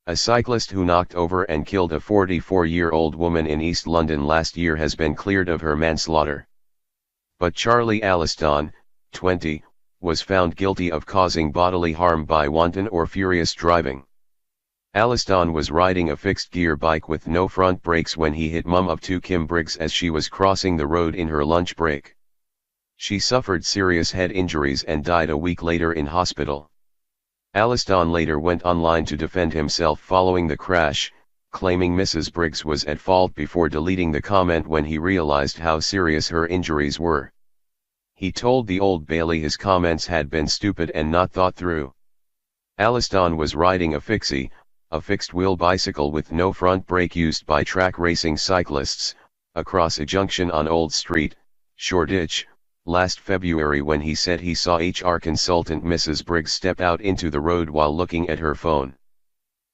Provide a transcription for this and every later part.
A cyclist who knocked over and killed a 44-year-old woman in East London last year has been cleared of her manslaughter. But Charlie Alliston, 20, was found guilty of causing bodily harm by wanton or furious driving. Alliston was riding a fixed-gear bike with no front brakes when he hit mum of two Kim Briggs as she was crossing the road in her lunch break. She suffered serious head injuries and died a week later in hospital. Alliston later went online to defend himself following the crash, claiming Mrs Briggs was at fault before deleting the comment when he realized how serious her injuries were. He told the Old Bailey his comments had been stupid and not thought through. Alliston was riding a fixie, a fixed-wheel bicycle with no front brake used by track racing cyclists, across a junction on Old Street, Shoreditch, last February when he said he saw HR consultant Mrs Briggs step out into the road while looking at her phone.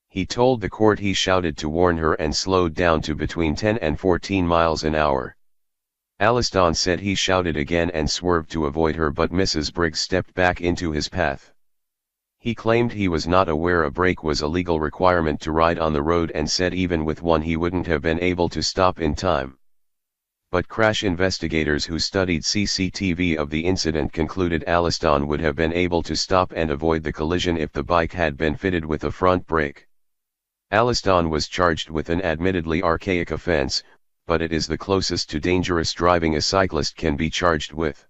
He told the court he shouted to warn her and slowed down to between 10 and 14 miles an hour. Alliston said he shouted again and swerved to avoid her, but Mrs Briggs stepped back into his path. He claimed he was not aware a brake was a legal requirement to ride on the road and said even with one he wouldn't have been able to stop in time. But crash investigators who studied CCTV of the incident concluded Alliston would have been able to stop and avoid the collision if the bike had been fitted with a front brake. Alliston was charged with an admittedly archaic offense, but it is the closest to dangerous driving a cyclist can be charged with.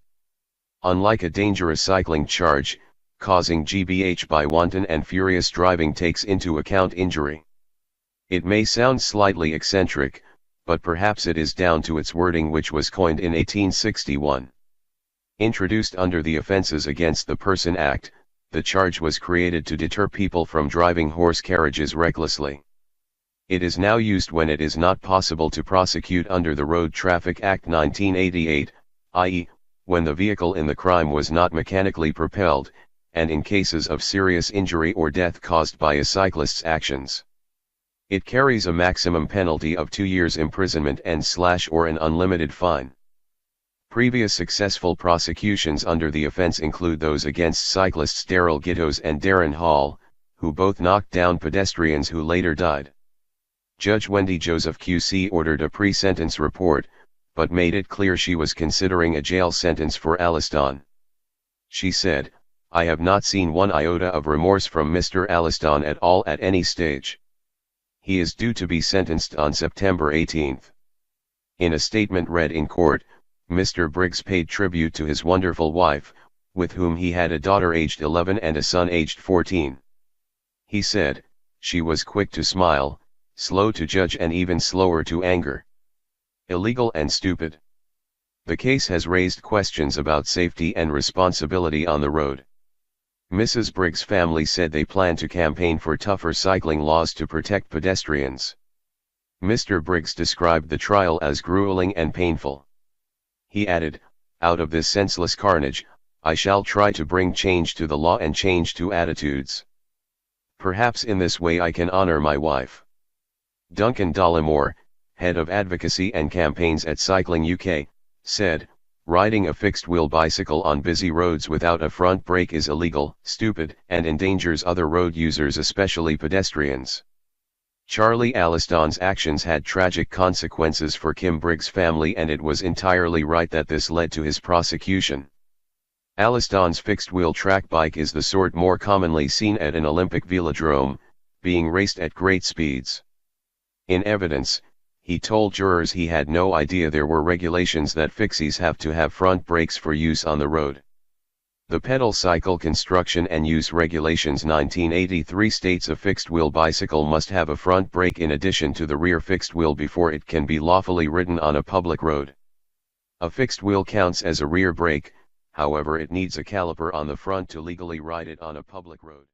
Unlike a dangerous cycling charge, causing GBH by wanton and furious driving takes into account injury. It may sound slightly eccentric, but perhaps it is down to its wording, which was coined in 1861. Introduced under the Offences Against the Person Act, the charge was created to deter people from driving horse carriages recklessly. It is now used when it is not possible to prosecute under the Road Traffic Act 1988, i.e., when the vehicle in the crime was not mechanically propelled, and in cases of serious injury or death caused by a cyclist's actions. It carries a maximum penalty of 2 years imprisonment and/or an unlimited fine. Previous successful prosecutions under the offense include those against cyclists Daryl Gittos and Darren Hall, who both knocked down pedestrians who later died. Judge Wendy Joseph QC ordered a pre-sentence report, but made it clear she was considering a jail sentence for Alliston. She said, "I have not seen one iota of remorse from Mr. Alliston at all at any stage. He is due to be sentenced on September 18. In a statement read in court, Mr. Briggs paid tribute to his wonderful wife, with whom he had a daughter aged 11 and a son aged 14. He said, "She was quick to smile, slow to judge and even slower to anger. Illegal and stupid." The case has raised questions about safety and responsibility on the road. Mrs. Briggs' family said they plan to campaign for tougher cycling laws to protect pedestrians. Mr. Briggs described the trial as grueling and painful. He added, "Out of this senseless carnage, I shall try to bring change to the law and change to attitudes. Perhaps in this way I can honor my wife." Duncan Dollimore, head of advocacy and campaigns at Cycling UK, said, "Riding a fixed-wheel bicycle on busy roads without a front brake is illegal, stupid, and endangers other road users, especially pedestrians." Charlie Alliston's actions had tragic consequences for Kim Briggs' family, and it was entirely right that this led to his prosecution. Alliston's fixed-wheel track bike is the sort more commonly seen at an Olympic velodrome, being raced at great speeds. In evidence, he told jurors he had no idea there were regulations that fixies have to have front brakes for use on the road. The Pedal Cycle Construction and Use Regulations 1983 states a fixed-wheel bicycle must have a front brake in addition to the rear fixed wheel before it can be lawfully ridden on a public road. A fixed wheel counts as a rear brake, however it needs a caliper on the front to legally ride it on a public road.